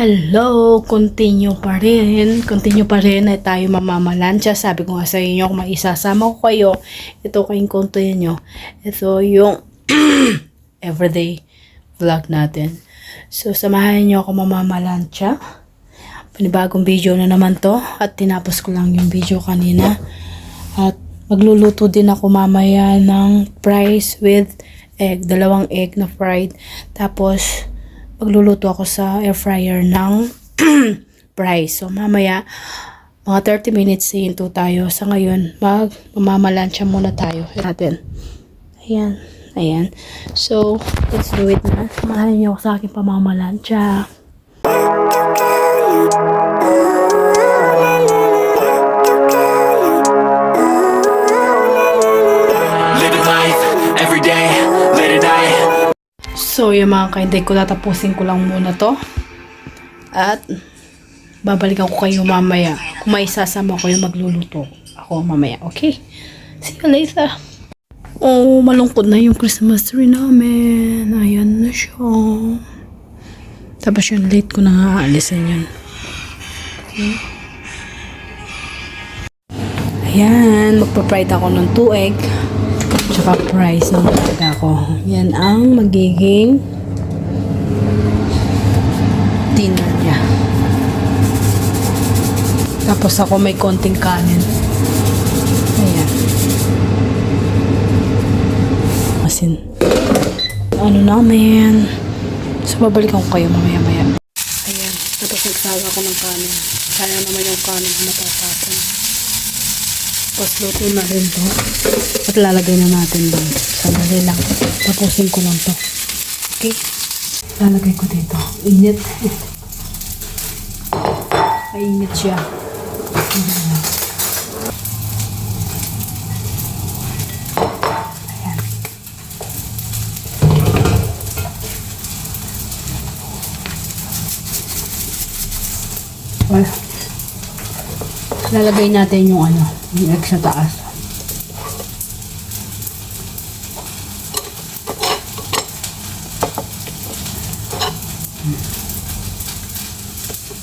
Hello, continue pa rin na tayo mamamalansya. Sabi ko nga sa inyo, kung maisasama ko kayo, ito kayong content nyo. Ito yung everyday vlog natin. So, samahan nyo ako mamamalansya. Panibagong video na naman to. At tinapos ko lang yung video kanina. At magluluto din ako mamaya ng fries with egg. 2 egg na fried. Tapos, magluluto ako sa air fryer ng fries. So, mamaya, mga 30 minutes hinto tayo. Sa ngayon, mamamalansya muna tayo. Natin. Ayan. Ayan. So, let's do it na. Samahan niyo ako sa aking pamamalansya. So, yung mga kainday ko, tatapusin ko lang muna to. At, babalikan ko kayo mamaya. Kung may sasama ko yung magluluto ako mamaya. Okay? See you later. Oh, malungkot na yung Christmas tree namin. Ayan na siya. Tapos yung late ko na nga aalisin yun. Okay. Ayan, magpa-fried ako ng 2 egg. Tsaka fries ng talaga ko. Yan ang magiging dinner niya. Tapos ako may konting kanin. Ayan. Asin. Ano namin. So, babalikan ko kayo mamaya-maya. Ayan. Tapos nagsaga ako ng kanin. Kaya naman yung kanin ko matatapon. Tapos luto na rin to. At lalagay na natin doon. Sandali lang. Tapusin ko lang to. Okay? Lalagay ko dito. Init. Ay, init siya. Ayan. Wala. Lalagay natin yung yung egg sa taas.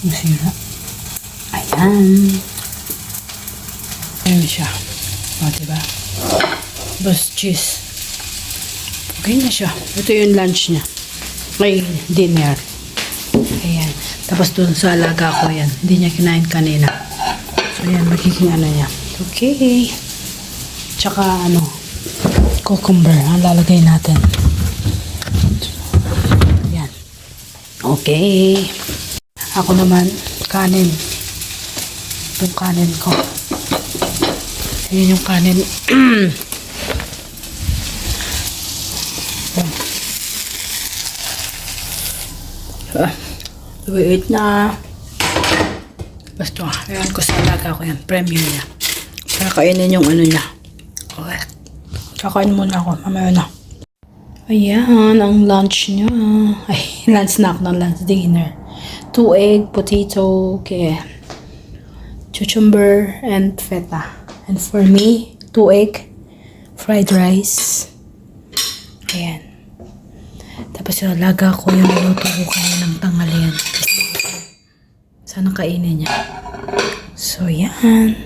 Masira. Ayan. Ayan siya. O, diba? Tapos cheese. Okay na siya. Ito yung lunch niya. May dinner. Ayan. Tapos dun sa alaga ko yan. Hindi niya kinain kanina. So, ayan. Magiging niya. Okay. Tsaka cucumber ang lalagay natin. Ayan. Okay. Ako naman, kanin. Yung kanin ko. Ayan yung kanin. Wait na. Basta, ayan ko sa alaga ko yan. Premium niya. Kakainin yung niya. Okay. Kakain muna ako. Mamaya na. Ayan, ang lunch niya. Ay, lunch snack ng lunch dinner. 2 egg, potato, cucumber, and feta. And for me, 2 egg, fried rice. Ayan. Tapos yung alaga ko, yung niluto ko kaya ng tanghalian. Sana kainin niya. So, yan.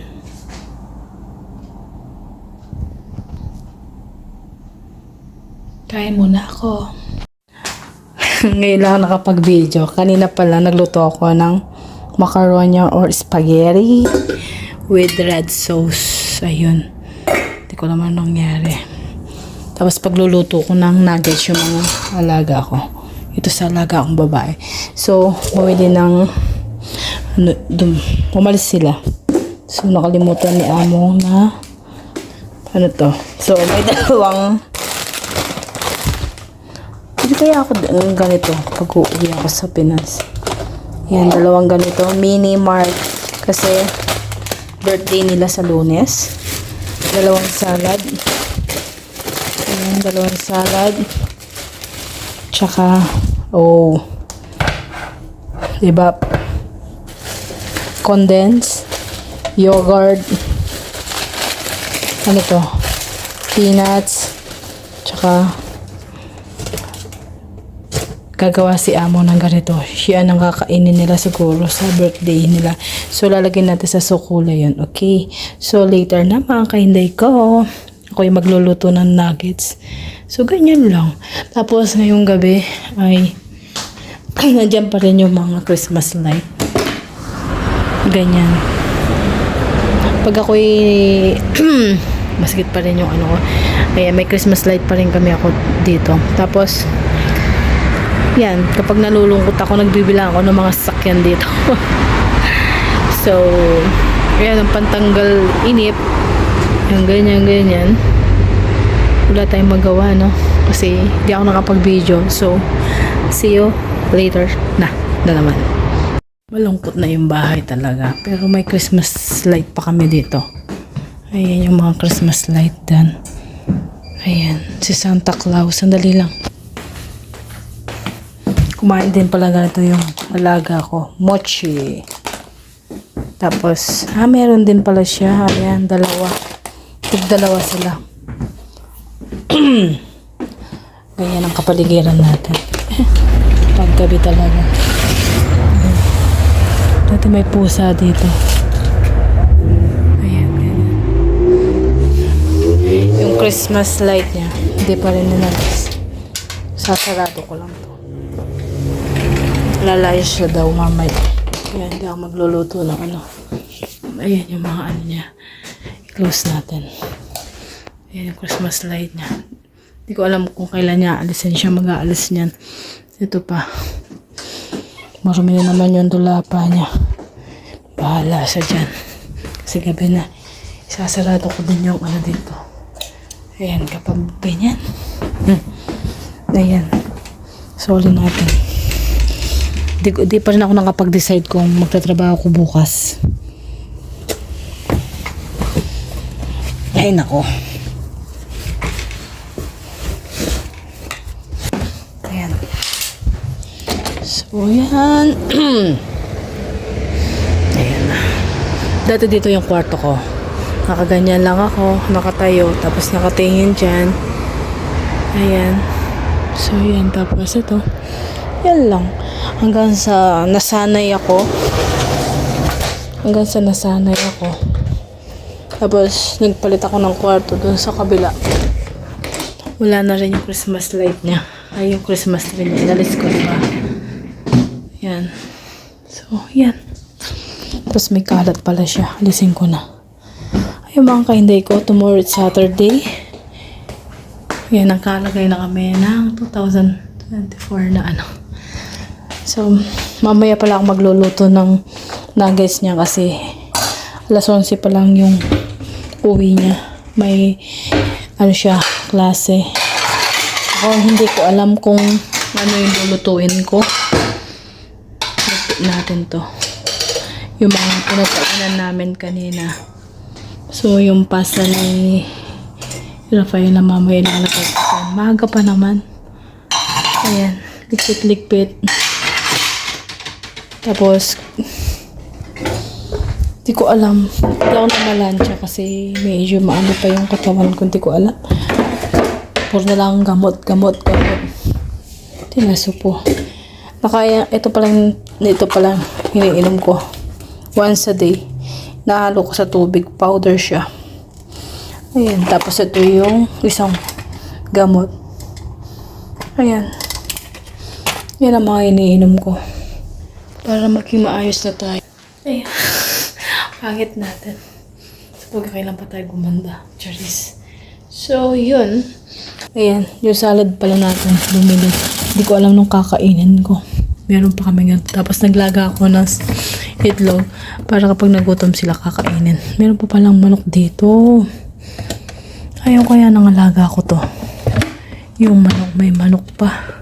Kain muna ako. Ngayon lang nakapag-video. Kanina pala nagluto ako ng macaroni or spaghetti with red sauce. Ayun. Hindi ko naman nangyari. Tapos pagluluto ko ng nuggets yung mga alaga ko. Ito sa alaga akong babae. So, bumili ng umalis sila. So, nakalimutan ni Amo na to. So, may dalawang kaya ako ganito pag uuwi ako sa Pinas. Yan, 2 ganito. Mini Mart. Kasi birthday nila sa Lunes. 2 salad. Ayan, 2 salad. Tsaka, diba? Condensed. Yogurt. Ano to? Peanuts. Tsaka gagawa si amo ng ganito. Siya ang kakainin nila siguro sa birthday nila. So, lalagyan natin sa sukula yun. Okay. So, later na mga kahinday ko. Ako yung magluluto ng nuggets. So, ganyan lang. Tapos, ngayong gabi ay nandiyan pa rin yung mga Christmas light. Ganyan. Pag ako'y masigit pa rin yung ano ko. Kaya may Christmas light pa rin kami ako dito. Tapos, yan. Kapag nalulungkot ako, nagbibilang ako ng mga sasakyan dito. So, yan ang pantanggal inip. Yung ganyan. Wala tayong magawa, no? Kasi, di ako nakapag-video. So, see you later na naman. Malungkot na yung bahay talaga. Pero may Christmas light pa kami dito. Ayan yung mga Christmas light dyan. Ayan. Si Santa Claus. Sandali lang. Kumain din pala ganito yung alaga ko. Mochi. Tapos, meron din pala siya. Ayan, dalawa. Tig-dalawa sila. Ganyan ang kapaligiran natin. Paggabi talaga. Dati may pusa dito. Ayan, ganyan. Yung Christmas light niya, hindi pa rin ninalis. Sasarado ko lang to. Lalayas siya daw mamaya. Ayan, hindi ako magluluto ng ano. Ayan yung mga ano niya. I-close natin. Ayan yung Christmas light niya. Hindi ko alam kung kailan niya alisin siya. Mag-aalis niyan. Ito pa. Marumi na naman yung tulapa niya. Bahala siya dyan. Kasi gabi na. Isasarado ko din yung ano dito. Ayan, kapag ganyan. Ayan. Sorry natin. Di pa rin ako nakapag-decide kung magtatrabaho ko bukas. Ay, nako. Ayan. So, yan. Ayan na. Dati dito yung kwarto ko. Nakaganyan lang ako. Nakatayo. Tapos nakatingin dyan. Ayan. So, yan. Tapos ito. Yan lang. Hanggang sa nasanay ako. Tapos, nagpalit ako ng kwarto doon sa kabila. Wala na rin yung Christmas light niya. Ay, yung Christmas tree niya. Inalis ko, diba? Yan. So, yan. Tapos, may kalat pala siya. Alisin ko na. Ayun mga kahinday ko. Tomorrow it's Saturday. Yan, nagkalagay na kami ng 2024 na ano. So, mamaya pala ako magluluto ng nuggets niya kasi alas 11 pa lang yung uwi niya. May ano siya, klase. Ako hindi ko alam kung ano yung lulutuin ko. Luto natin to. Yung mga pinagkainan namin kanina. So, yung pasta ni Rafael na mamaya nakalagay ko. Maaga pa naman. Ayan. Likpit-likpit. Tapos, di ko alam. Hindi ako namalansya kasi medyo maano pa yung katawan ko. Di ko alam. Puro na lang gamot. Tinaso po. Ito pa lang iniinom ko. Once a day. Nahalo ko sa tubig. Powder siya. Ayan. Tapos ito yung isang gamot. Ayan. Yan ang mga iniinom ko. Para maging maayos na tayo. Ayan. Pangit natin. So, kailan pa tayo gumanda. Charis. So, yun. Ayan. Yung salad pala natin. Bumili. Hindi ko alam nung kakainin ko. Meron pa kami ganito. Tapos naglaga ako ng itlog. Para kapag nagutom sila kakainin. Meron pa palang manok dito. Ayaw kaya nang alaga ko to. Yung manok. May manok pa.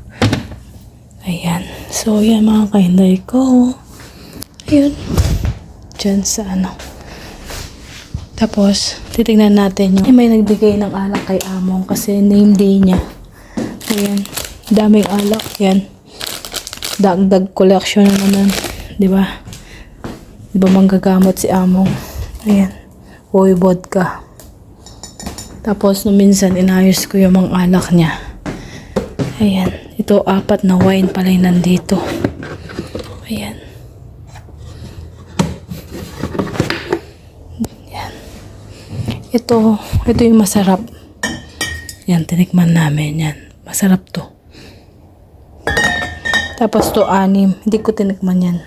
Ayan. So, yan mga kahinday ko. Ayun. Diyan sa ano. Tapos, titignan natin yung may nagbigay ng alak kay Among kasi name day niya. Ayan. Daming alak. Yan. Dagdag collection na naman. Diba? Diba manggagamot si Among? Ayan. Uy, vodka. Tapos, nung minsan, inayos ko yung mga alak niya. Ayan. Ito dito, 4 na wine pala yung nandito. Ayan. Yan. Ito yung masarap. Yan, tinikman namin yan. Masarap to. Tapos to 6. Hindi ko tinikman yan.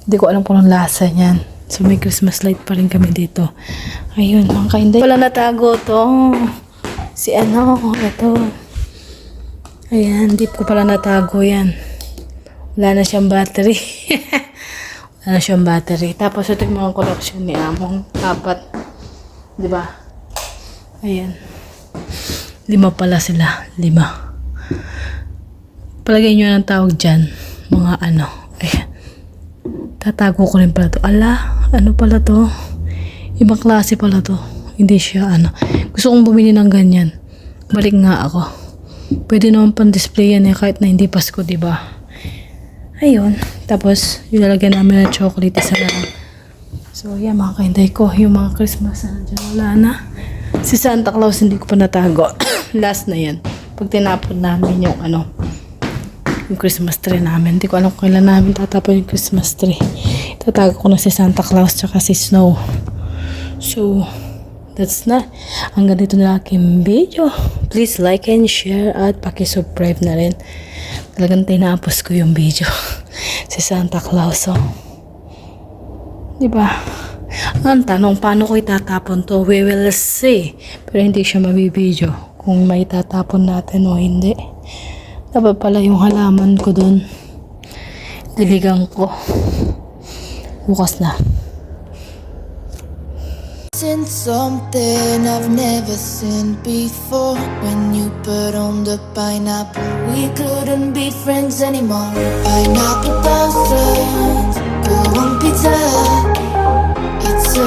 Hindi ko alam kung anong lasa yan. So may Christmas light pa rin kami dito. Ayun, mga kainday. Wala natago to. Si ano, ito. Ayan, deep ko pala natago yan. Wala na siyang battery. Wala na siyang battery. Tapos ito yung mga collection ni Among. 4. Diba? Ayan. 5 pala sila. 5. Palagay nyo ang tawag dyan. Mga ano. Ayan. Tatago ko rin pala to. Ala, ano pala to? Ibang klase pala to. Hindi siya ano. Gusto kong bumili ng ganyan. Balik nga ako. Pwede naman pang display yan kahit na hindi Pasko, diba? Ayun. Tapos, yung lalagyan namin ng chocolate isa na lang. So, yan mga kainday ko. Yung mga Christmas na dyan. Wala na. Si Santa Claus hindi ko pa natago. Last na yan. Pag tinapon namin yung ano, yung Christmas tree namin. Hindi ko alam kung kailan namin tatapon yung Christmas tree. Tatago ko na si Santa Claus tsaka si Snow. So, that's na. Hanggang dito na aking video. Please like and share at pakisubscribe na rin. Talagang tinapos ko yung video. Si Santa Claus. Oh. Diba? Ang tanong, paano ko itatapon to? We will see. Pero hindi siya mabibideo kung may tatapon natin o hindi. Dapat pala yung halaman ko dun. Diligang ko. Bukas na. Seen something I've never seen before. When you put on the pineapple, we couldn't be friends anymore. Pineapple thousands, go on pizza. It's a